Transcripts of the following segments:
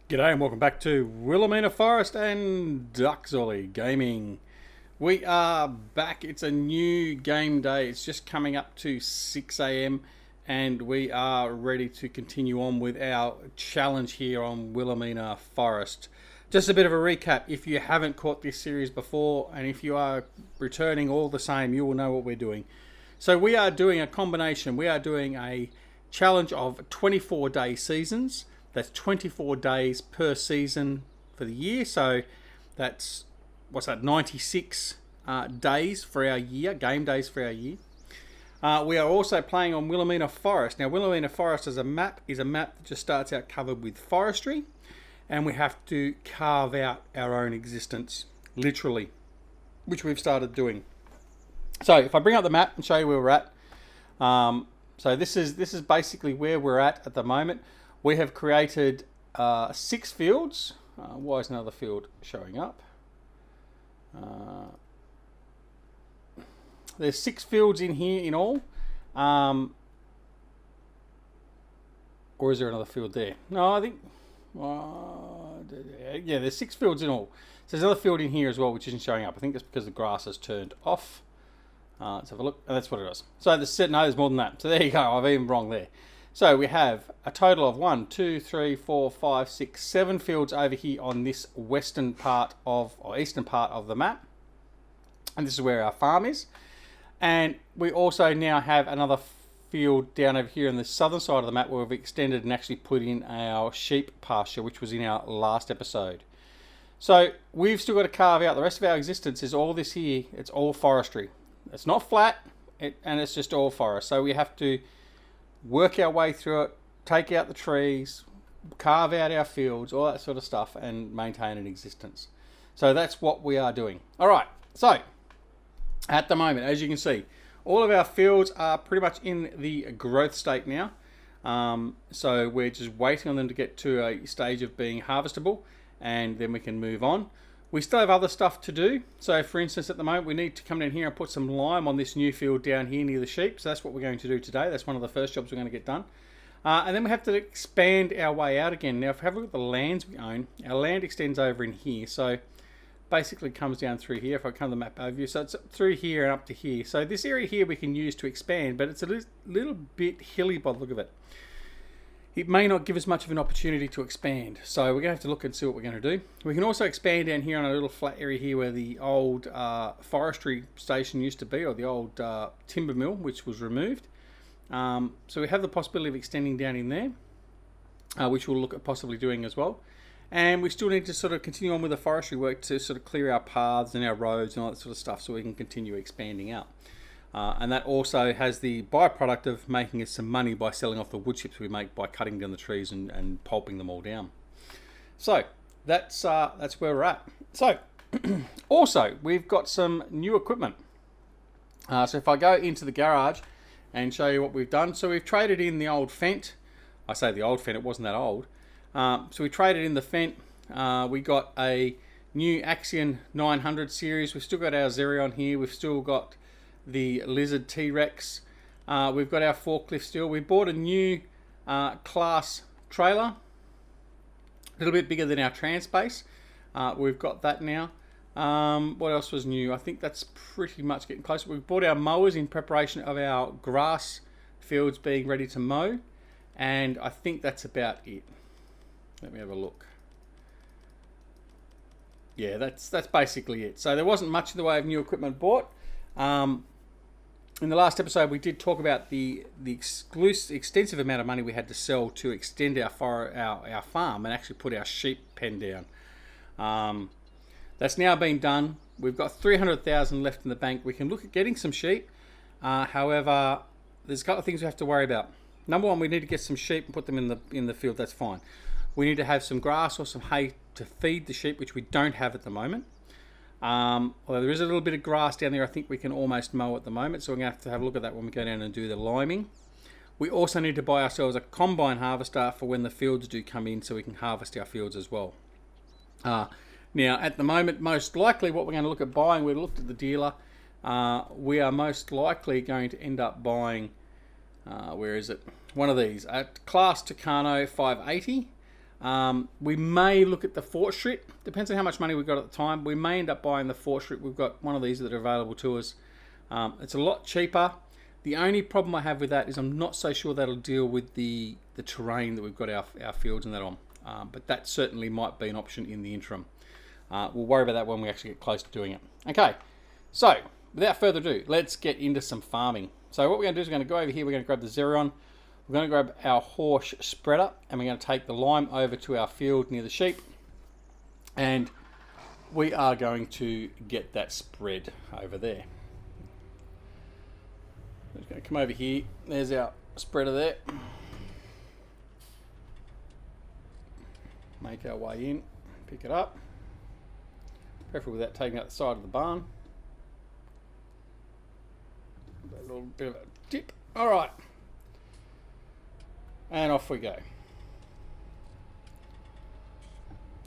G'day and welcome back to Willamina Forest and DuckZorly Gaming. We are back. It's a new game day. It's just coming up to 6 a.m. and we are ready to continue on with our challenge here on Willamina Forest. Just a bit of a recap. If you haven't caught this series before and if you are returning all the same, you will know what we're doing. So we are doing a combination. We are doing a challenge of 24-day seasons. That's 24 days per season for the year. So that's, 96 days for our year, game days for our year. We are also playing on Willamina Forest. Now, Willamina Forest is a map that just starts out covered with forestry. And we have to carve out our own existence, literally, which we've started doing. So if I bring up the map and show you where we're at. So this is basically where we're at the moment. We have created 6 fields. Why is another field showing up? There's 6 fields in here in all. Or is there another field there? No, I think... yeah, there's 6 fields in all. So there's another field in here as well, which isn't showing up. I think that's because the grass has turned off. Let's have a look. And that's what it is. So there's more than that. So there you go. I've even wrong there. So we have a total of 1, 2, 3, 4, 5, 6, 7 fields over here on this western part of, or eastern part of the map. And this is where our farm is. And we also now have another field down over here on the southern side of the map where we've extended and actually put in our sheep pasture, which was in our last episode. So we've still got to carve out, the rest of our existence is all this here. It's all forestry. It's not flat, and it's just all forest. So we have to work our way through it, take out the trees, carve out our fields, all that sort of stuff, and maintain an existence. So that's what we are doing. All right, so at the moment, as you can see, all of our fields are pretty much in the growth state now. So we're just waiting on them to get to a stage of being harvestable, and then we can move on. We still have other stuff to do. So for instance, at the moment, we need to come down here and put some lime on this new field down here near the sheep. So that's what we're going to do today. That's one of the first jobs we're going to get done. And then we have to expand our way out again. Now, if we have a look at the lands we own, our land extends over in here. So basically comes down through here. If I come to the map overview, so it's through here and up to here. So this area here we can use to expand, but it's a little bit hilly by the look of it. It may not give us much of an opportunity to expand. So we're going to have to look and see what we're going to do. We can also expand down here on a little flat area here where the old forestry station used to be, or the old timber mill, which was removed. So we have the possibility of extending down in there, which we'll look at possibly doing as well. And we still need to sort of continue on with the forestry work to sort of clear our paths and our roads and all that sort of stuff so we can continue expanding out. And that also has the byproduct of making us some money by selling off the wood chips we make by cutting down the trees and pulping them all down. So that's where we're at. So also we've got some new equipment. So if I go into the garage and show you what we've done. So we've traded in the old Fendt. I say the old Fendt, it wasn't that old. So we traded in the Fendt. We got a new Axion 900 series. We've still got our Xerion here. We've still got the Lizard T-Rex. We've got our forklift still. We bought a new class trailer, a little bit bigger than our Transpace. We've got that now. What else was new? I think that's pretty much getting close. We've bought our mowers in preparation of our grass fields being ready to mow, and I think that's about it. Let me have a look. Yeah, that's basically it. So there wasn't much in the way of new equipment bought. In the last episode, we did talk about the extensive amount of money we had to sell to extend our farm and actually put our sheep pen down. That's now been done. We've got 300,000 left in the bank. We can look at getting some sheep. However, there's a couple of things we have to worry about. Number one, we need to get some sheep and put them in the field. That's fine. We need to have some grass or some hay to feed the sheep, which we don't have at the moment. Although there is a little bit of grass down there, I think we can almost mow at the moment. So we're going to have a look at that when we go down and do the liming. We also need to buy ourselves a combine harvester for when the fields do come in so we can harvest our fields as well. Now, at the moment, most likely what we're going to look at buying, we looked at the dealer. We are most likely going to end up buying, where is it? One of these, a Class Tucano 580. We may look at the fort strip. Depends on how much money we've got at the time. We may end up buying the fort strip. We've got one of these that are available to us. It's a lot cheaper. The only problem I have with that is I'm not so sure that'll deal with the terrain that we've got our fields and that on. But that certainly might be an option in the interim. We'll worry about that when we actually get close to doing it. Okay, so without further ado, let's get into some farming. So what we're going to do is we're going to go over here. We're going to grab the Xerion. We're going to grab our horse spreader, and we're going to take the lime over to our field near the sheep. And we are going to get that spread over there. I'm just going to come over here. There's our spreader there. Make our way in, pick it up. Preferably without taking out the side of the barn. A little bit of a dip. All right. And off we go.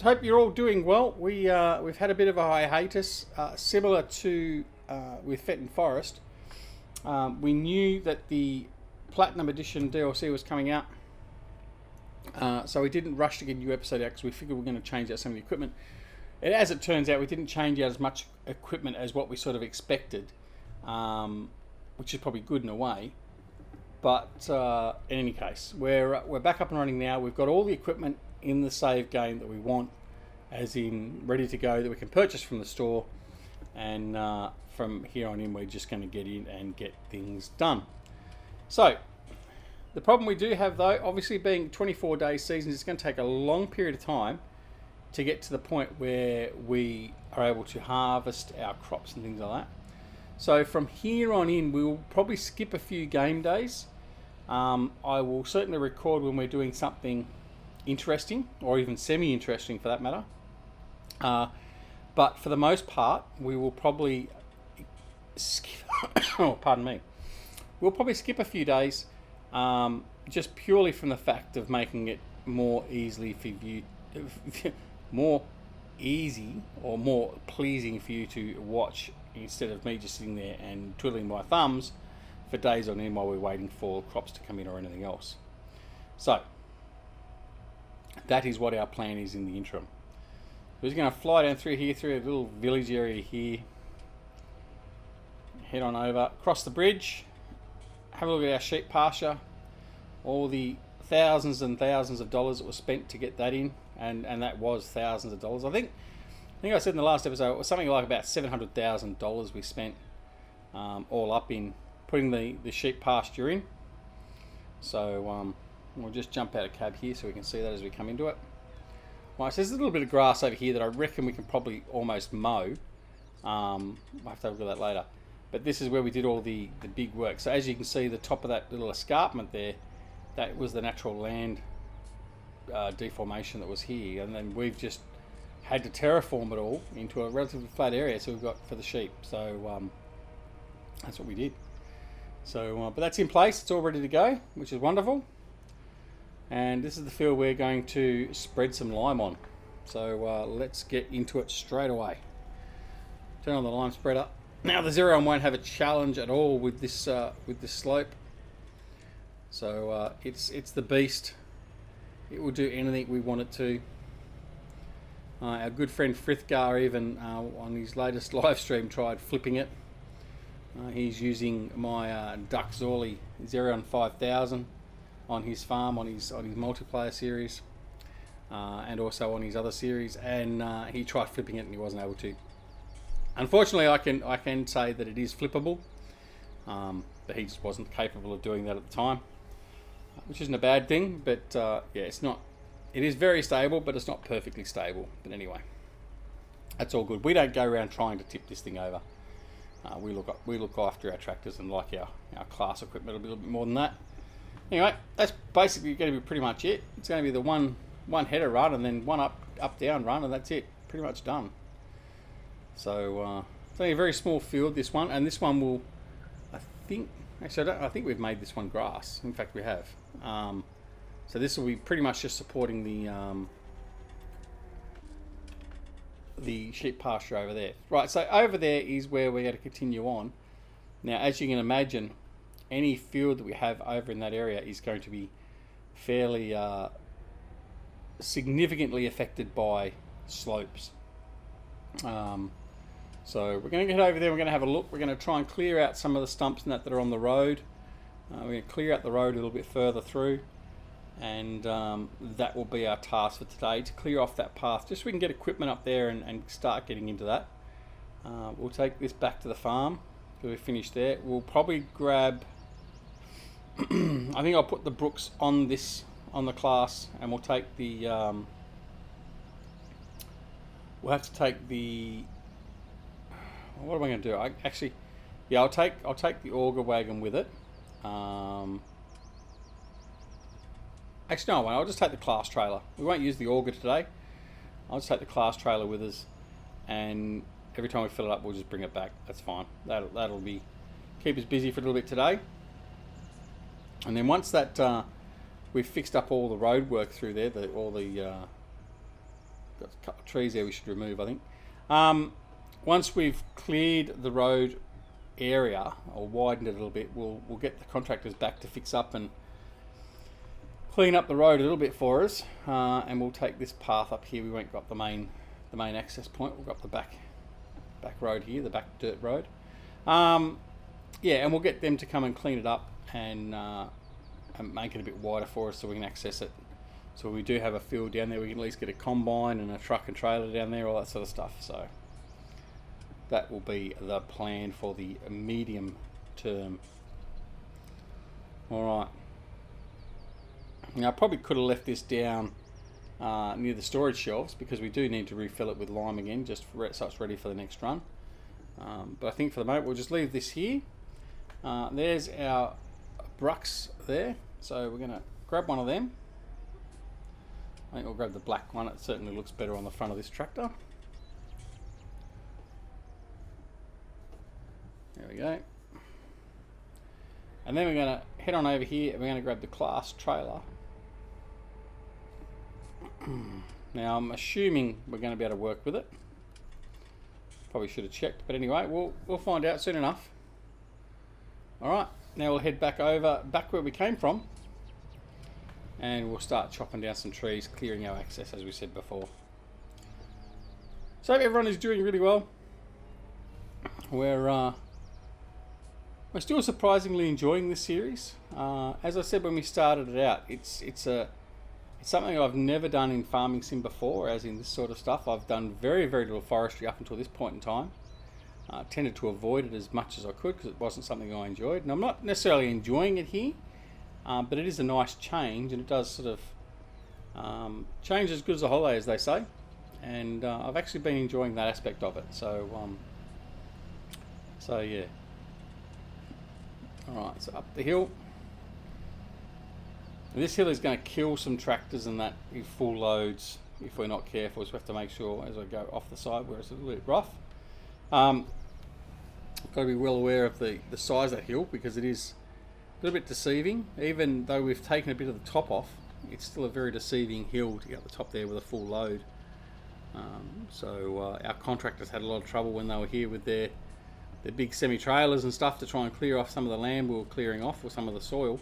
Hope you're all doing well. We've had a bit of a hiatus, similar to with Fetton Forest. We knew that the Platinum Edition DLC was coming out, so we didn't rush to get a new episode out because we figured we were going to change out some of the equipment. And as it turns out, we didn't change out as much equipment as what we sort of expected, which is probably good in a way. But in any case, we're back up and running now. We've got all the equipment in the save game that we want, as in ready to go, that we can purchase from the store. And from here on in, we're just going to get in and get things done. So the problem we do have, though, obviously being 24-day seasons, it's going to take a long period of time to get to the point where we are able to harvest our crops and things like that. So from here on in, we'll probably skip a few game days. I will certainly record when we're doing something interesting, or even semi-interesting for that matter. But for the most part, we will probably skip. Oh, pardon me. We'll probably skip a few days, just purely from the fact of making it more easily for you, more easy or more pleasing for you to watch, instead of me just sitting there and twiddling my thumbs for days on end while we're waiting for crops to come in or anything else. So that is what our plan is in the interim. We're just going to fly down through here, through a little village area here, head on over, cross the bridge, have a look at our sheep pasture, all the thousands and thousands of dollars that were spent to get that in, and that was thousands of dollars. I think I said in the last episode it was something like about $700,000 we spent all up in putting the sheep pasture in. So we'll just jump out of cab here so we can see that as we come into it. Right, so there's a little bit of grass over here that I reckon we can probably almost mow. I'll have to have a look at that later. But this is where we did all the big work. So as you can see, the top of that little escarpment there, that was the natural land deformation that was here. And then we've just had to terraform it all into a relatively flat area, so we've got for the sheep. So that's what we did. So, but that's in place. It's all ready to go, which is wonderful. And this is the field we're going to spread some lime on. So let's get into it straight away. Turn on the lime spreader. Now the Xerion won't have a challenge at all with this slope. So it's the beast. It will do anything we want it to. Our good friend Frithgar even on his latest live stream tried flipping it. He's using my DuckZorly Xerion 5000 on his farm, on his multiplayer series, and also on his other series, and he tried flipping it and he wasn't able to. Unfortunately, I can say that it is flippable, but he just wasn't capable of doing that at the time, which isn't a bad thing. But yeah, it's not. It is very stable, but it's not perfectly stable. But anyway, that's all good. We don't go around trying to tip this thing over. We look after our tractors and like our class equipment a little bit more than that. Anyway, that's basically going to be pretty much it. It's going to be the one header run and then one up down run, and that's it. Pretty much done. So it's only a very small field, this one, and this one will, I think we've made this one grass. In fact, we have. So this will be pretty much just supporting the sheep pasture over there. Right, so over there is where we're going to continue on. Now, as you can imagine, any field that we have over in that area is going to be fairly significantly affected by slopes. So we're going to get over there, we're going to have a look, we're going to try and clear out some of the stumps and that are on the road. We're going to clear out the road a little bit further through, and that will be our task for today, to clear off that path, just so we can get equipment up there and start getting into that. We'll take this back to the farm, so we're finished there. We'll probably grab, I think I'll put the brooks on the class, and we'll take the, we'll have to take the, what am I going to do? I'll take the auger wagon with it. Actually, no, I'll just take the class trailer. We won't use the auger today. I'll just take the class trailer with us, and every time we fill it up, we'll just bring it back. That's fine. That'll be keep us busy for a little bit today. And then once that we've fixed up all the road work through there, got a couple of trees there we should remove, I think. Once we've cleared the road area or widened it a little bit, we'll get the contractors back to fix up and clean up the road a little bit for us, and we'll take this path up here. We won't go up the main access point. We'll go up the back road here, the back dirt road. Yeah, and we'll get them to come and clean it up and make it a bit wider for us so we can access it. So we do have a field down there. We can at least get a combine and a truck and trailer down there, all that sort of stuff. So that will be the plan for the medium term. All right. Now I probably could have left this down near the storage shelves, because we do need to refill it with lime again, just so it's ready for the next run. But I think for the moment we'll just leave this here. There's our brucks there, so we're going to grab one of them. I think we'll grab the black one. It certainly looks better on the front of this tractor. There we go. And then we're going to head on over here and we're going to grab the class trailer. Now I'm assuming we're going to be able to work with it. Probably should have checked, but anyway, we'll find out soon enough. Alright, now we'll head back where we came from, and we'll start chopping down some trees, clearing our access as we said before. So everyone is doing really well. We're still surprisingly enjoying this series. As I said when we started it out, it's something I've never done in farming sim before, as in this sort of stuff. I've done very, very little forestry up until this point in time. Tended to avoid it as much as I could because it wasn't something I enjoyed. And I'm not necessarily enjoying it here, but it is a nice change, and it does sort of change as good as a holiday, as they say. And I've actually been enjoying that aspect of it. So yeah. Alright, so up the hill. And this hill is going to kill some tractors and that with full loads if we're not careful, so we have to make sure as I go off the side where it's a little bit rough. Got to be well aware of the size of that hill, because it is a little bit deceiving. Even though we've taken a bit of the top off, it's still a very deceiving hill to get up the top there with a full load. So our contractors had a lot of trouble when they were here with their big semi-trailers and stuff to try and clear off some of the land we were clearing off, or some of the soil.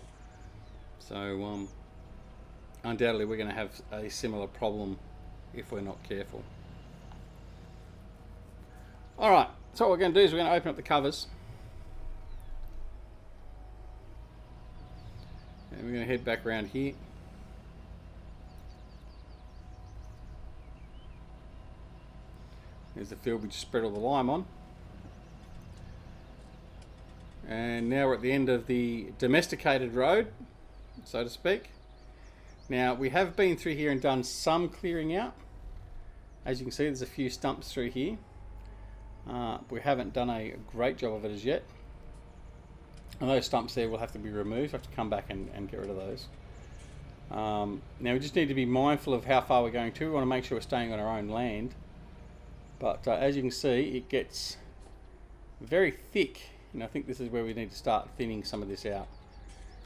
So undoubtedly we're going to have a similar problem if we're not careful. Alright, so what we're going to do is we're going to open up the covers. And we're going to head back around here. There's the field we just spread all the lime on. And now we're at the end of the domesticated road, so to speak. Now we have been through here and done some clearing out. As you can see, there's a few stumps through here. We haven't done a great job of it as yet. And those stumps there will have to be removed. We'll have to come back and get rid of those. Now we just need to be mindful of how far we're going to. We want to make sure we're staying on our own land. But as you can see, it gets very thick. And I think this is where we need to start thinning some of this out.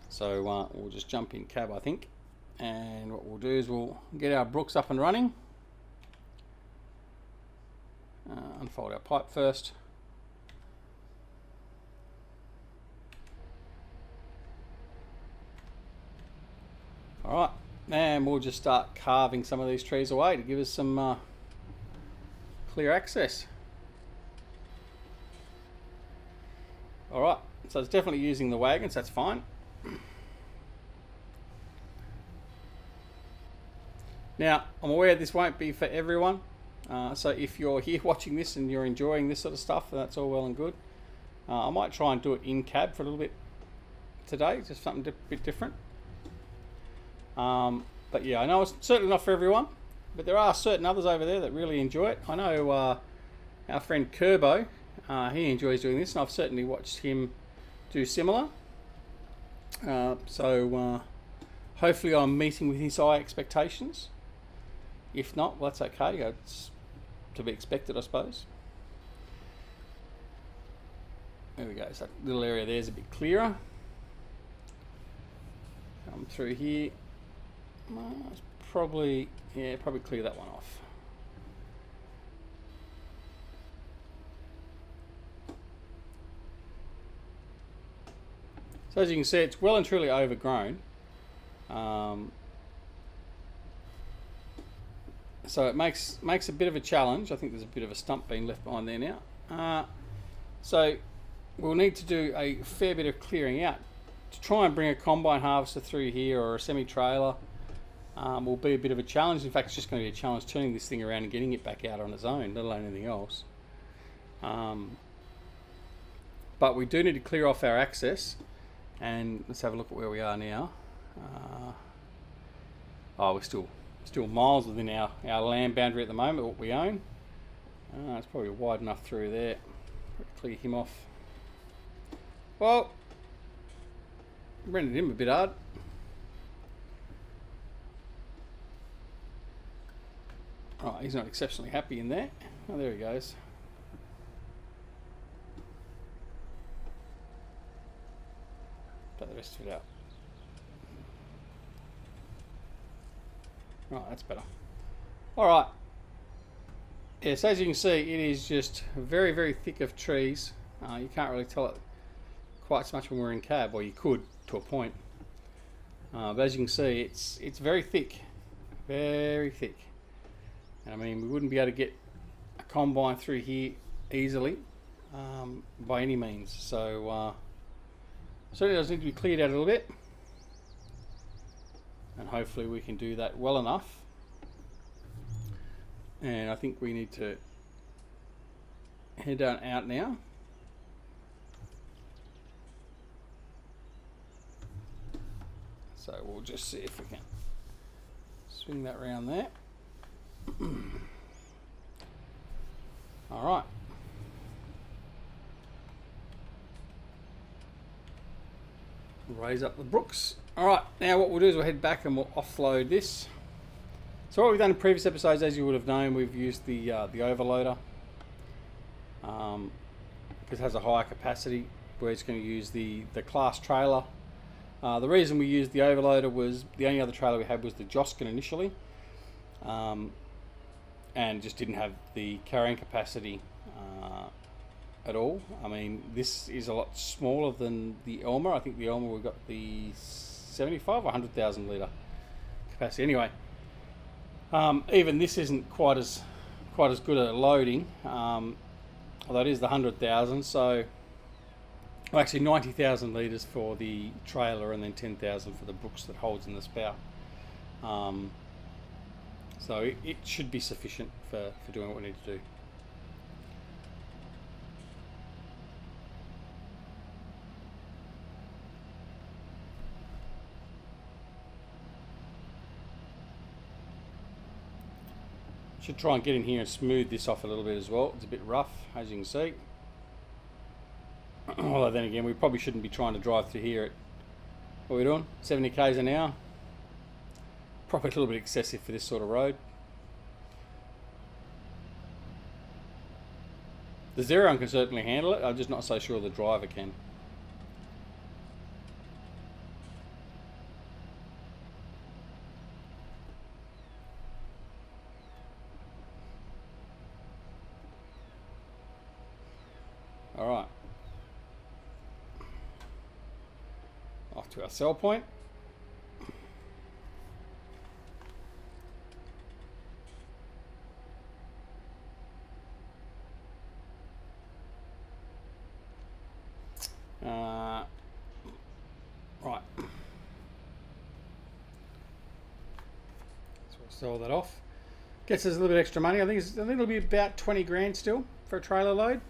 So we'll just jump in cab, I think. And what we'll do is we'll get our brooks up and running. Unfold our pipe first. Alright, And we'll just start carving some of these trees away to give us some clear access. Alright, so it's definitely using the wagons, that's fine. Now, I'm aware this won't be for everyone, so if you're here watching this and you're enjoying this sort of stuff, that's all well and good. I might try and do it in cab for a little bit today, just something a bit different. But yeah, I know it's certainly not for everyone, but there are certain others over there that really enjoy it. I know our friend Kerbo, he enjoys doing this, and I've certainly watched him do similar. So hopefully I'm meeting with his high expectations. If not, well, that's okay. It's to be expected, I suppose. There we go. So that little area there is a bit clearer. Come through here. It's probably clear that one off. So as you can see, it's well and truly overgrown. So it makes a bit of a challenge. I think there's a bit of a stump being left behind there now. So we'll need to do a fair bit of clearing out to try and bring a combine harvester through here, or a semi-trailer. Will be a bit of a challenge. In fact, it's just going to be a challenge turning this thing around and getting it back out on its own, let alone anything else. But we do need to clear off our access, and let's have a look at where we are now. We're still miles within our land boundary at the moment, what we own. It's probably wide enough through there. Clear him off. Well, rendered him a bit hard. Oh, he's not exceptionally happy in there. Oh, there he goes. Put the rest of it out. Right, that's better. Alright. Yes, as you can see, it is just very, very thick of trees. You can't really tell it quite so much when we're in cab, or you could to a point. But as you can see, it's very thick. Very thick. And I mean, we wouldn't be able to get a combine through here easily by any means. So certainly does need to be cleared out a little bit. And hopefully we can do that well enough. And I think we need to head on out now. So we'll just see if we can swing that round there. All right. Raise up the brooks. All right. Now what we'll do is we'll head back and we'll offload this. So what we've done in previous episodes, as you would have known, we've used the overloader because it has a higher capacity. We're just going to use the class trailer. The reason we used the overloader was the only other trailer we had was the Joskin initially. And just didn't have the carrying capacity at all. I mean, this is a lot smaller than the Elmer. I think the Elmer, we've got the 75 or 100,000 litre capacity. Anyway, even this isn't quite as good at loading, although it is the 100,000. So, well, actually 90,000 litres for the trailer, and then 10,000 for the brooks that holds in the spout. So it should be sufficient for doing what we need to do. Should try and get in here and smooth this off a little bit as well. It's a bit rough, as you can see. Although then again, we probably shouldn't be trying to drive through here at, what are we doing, 70 k's an hour. Probably a little bit excessive for this sort of road. The Xeron can certainly handle it. I'm just not so sure the driver can. All right. Off to our sell point. Right. So we'll sell that off. Gets us a little bit extra money. I think it'll be about 20 grand still for a trailer load.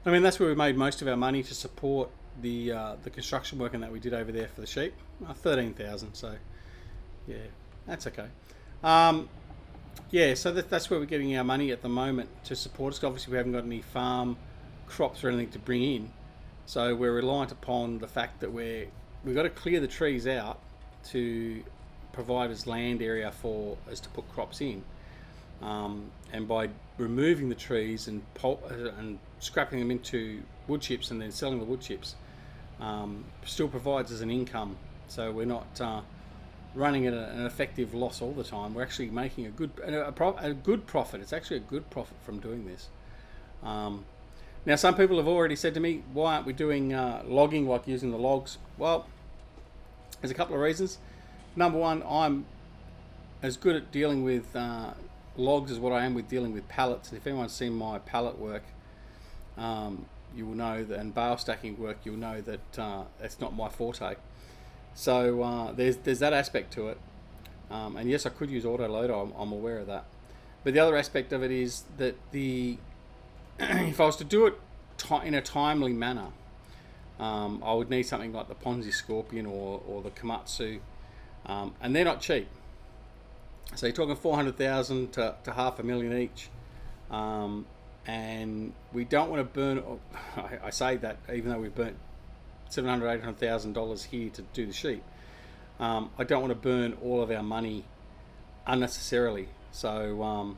I mean, that's where we made most of our money to support the construction work and that we did over there for the sheep. 13,000. So yeah, that's okay. Yeah, so that's where we're getting our money at the moment to support us. Obviously, we haven't got any farm crops or anything to bring in, so we're reliant upon the fact that we've got to clear the trees out to provide us land area for us to put crops in, and by removing the trees and scrapping them into wood chips and then selling the wood chips, still provides us an income. So we're not running at an effective loss all the time. We're actually making a good profit. It's actually a good profit from doing this. Now, some people have already said to me, why aren't we doing logging, like using the logs? Well, there's a couple of reasons. Number one, I'm as good at dealing with logs as what I am with dealing with pallets. And if anyone's seen my pallet work, you will know that, and bale stacking work, you'll know that it's not my forte. So there's that aspect to it, and yes, I could use auto loader. I'm aware of that, but the other aspect of it is that if I was to do it in a timely manner, I would need something like the Ponzi Scorpion or the Komatsu, and they're not cheap. So you're talking 400,000 to $500,000 each, and we don't want to burn. I say that even though we've burnt $700,000, $800,000 here to do the sheep. I don't want to burn all of our money unnecessarily. So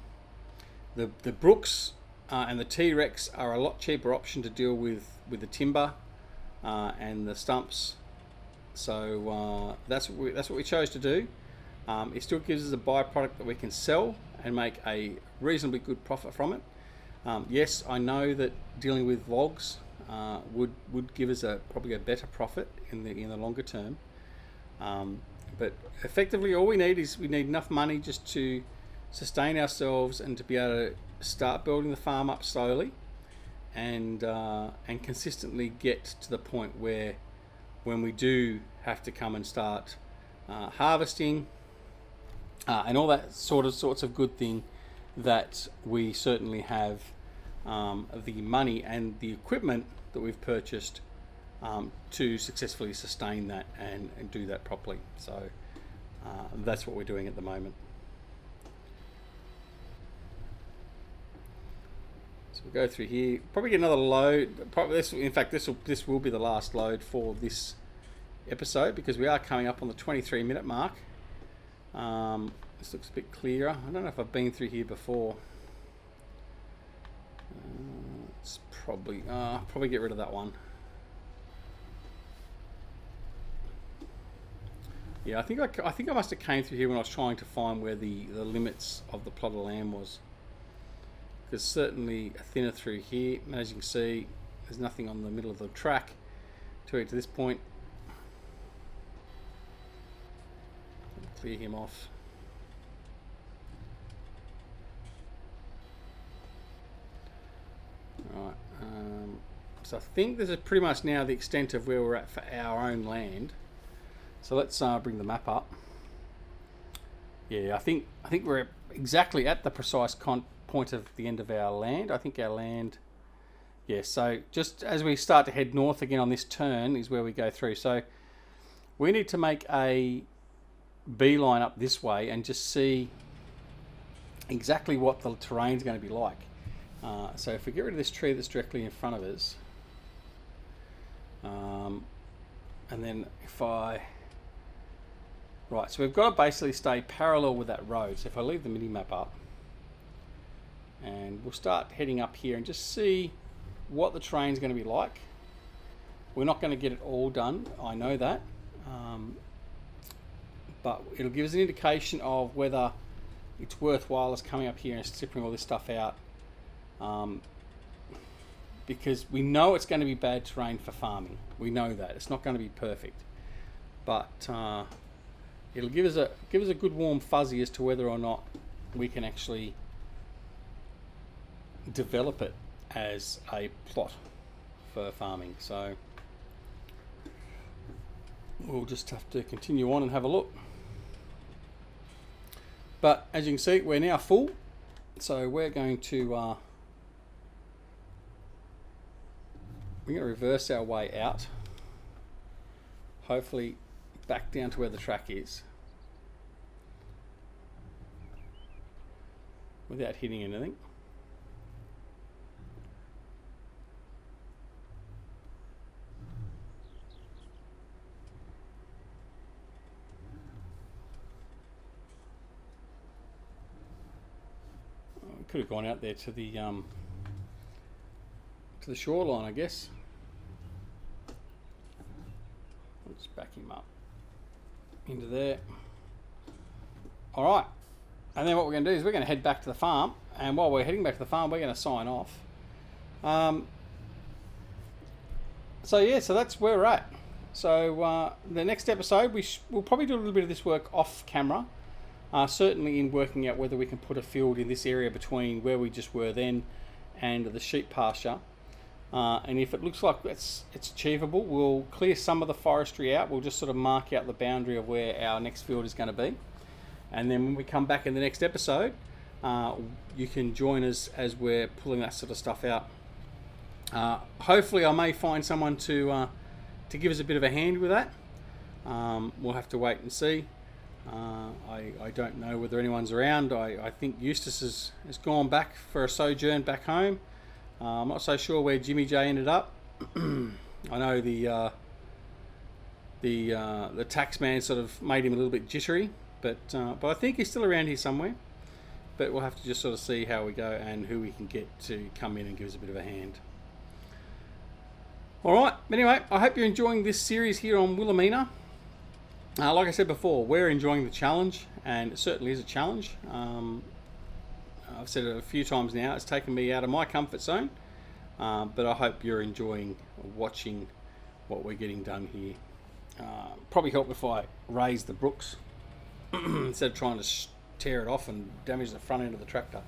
the Brooks and the T-Rex are a lot cheaper option to deal with the timber and the stumps. So that's what we chose to do. It still gives us a byproduct that we can sell and make a reasonably good profit from it. Yes, I know that dealing with logs would give us probably a better profit in the longer term, but effectively all we need enough money just to sustain ourselves and to be able to start building the farm up slowly and consistently get to the point where when we do have to come and start harvesting and all that sorts of good thing, that we certainly have the money and the equipment that we've purchased to successfully sustain that and do that properly. So that's what we're doing at the moment. So we'll go through here, probably get another load. Probably this will be the last load for this episode, because we are coming up on the 23-minute mark. This looks a bit clearer. I don't know if I've been through here before. It's probably get rid of that one. Yeah, I think I must have came through here when I was trying to find where the limits of the plot of land was. There's certainly a thinner through here, and as you can see, there's nothing on the middle of the track to get to this point. Clear him off. Right, so I think this is pretty much now the extent of where we're at for our own land. So let's bring the map up. Yeah, I think we're exactly at the precise point of the end of our land. I think our land, yeah, so just as we start to head north again on this turn is where we go through. So we need to make a beeline up this way and just see exactly what the terrain's going to be like. So if we get rid of this tree that's directly in front of us, and then if right, so we've got to basically stay parallel with that road. So if I leave the mini map up, and we'll start heading up here and just see what the terrain's going to be like. We're not going to get it all done, I know that, but it'll give us an indication of whether it's worthwhile us coming up here and stripping all this stuff out, because we know it's going to be bad terrain for farming. We know that it's not going to be perfect, but it'll give us a good warm fuzzy as to whether or not we can actually develop it as a plot for farming. So we'll just have to continue on and have a look. But as you can see, we're now full, so we're going to reverse our way out, hopefully back down to where the track is without hitting anything. Could have gone out there to the shoreline, I guess. I'll just back him up into there. All right, and then what we're going to do is we're going to head back to the farm, and while we're heading back to the farm, we're going to sign off. So yeah, so that's where we're at. So the next episode, we'll probably do a little bit of this work off camera. Certainly in working out whether we can put a field in this area between where we just were then and the sheep pasture. And if it looks like it's achievable, we'll clear some of the forestry out. We'll just sort of mark out the boundary of where our next field is going to be. And then when we come back in the next episode, you can join us as we're pulling that sort of stuff out. Hopefully I may find someone to give us a bit of a hand with that. We'll have to wait and see. I don't know whether anyone's around. I think Eustace has gone back for a sojourn back home. I'm not so sure where Jimmy J ended up. I know the tax man sort of made him a little bit jittery, but I think he's still around here somewhere. But we'll have to just sort of see how we go and who we can get to come in and give us a bit of a hand. Alright, anyway, I hope you're enjoying this series here on Willamina. Like I said before, we're enjoying the challenge, and it certainly is a challenge. I've said it a few times now, it's taken me out of my comfort zone, but I hope you're enjoying watching what we're getting done here. Probably help if I raise the brooks instead of trying to tear it off and damage the front end of the tractor.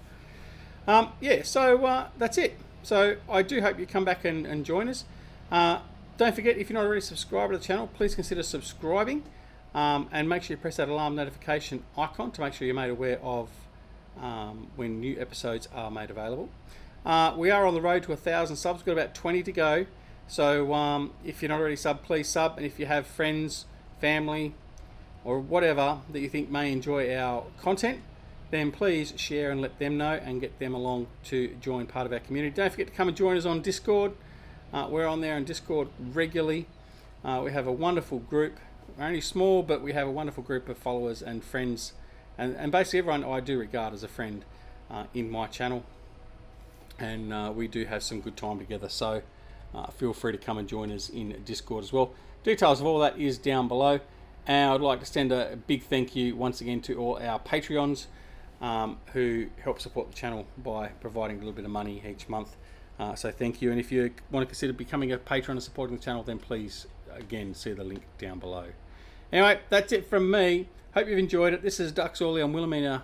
Yeah, so that's it. So I do hope you come back and join us. Don't forget, if you're not already subscribed to the channel, please consider subscribing. And make sure you press that alarm notification icon to make sure you're made aware of when new episodes are made available. We are on the road to 1,000 subs. We've got about 20 to go. So if you're not already subbed, please sub. And if you have friends, family, or whatever that you think may enjoy our content, then please share and let them know and get them along to join part of our community. Don't forget to come and join us on Discord. We're on there on Discord regularly. We have a wonderful group. We're only small, but we have a wonderful group of followers and friends, and basically everyone I do regard as a friend in my channel, and we do have some good time together. So feel free to come and join us in Discord as well. Details of all that is down below, and I'd like to send a big thank you once again to all our Patreons who help support the channel by providing a little bit of money each month. So thank you, and if you want to consider becoming a patron and supporting the channel, then please again see the link down below. Anyway, that's it from me. Hope you've enjoyed it. This is DuckZorly on Willamina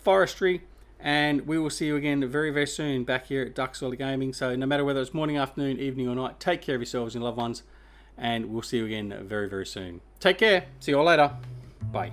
Forestry, and we will see you again very, very soon back here at DuckZorly Gaming. So no matter whether it's morning, afternoon, evening or night, take care of yourselves and loved ones, and we'll see you again very, very soon. Take care. See you all later. Bye.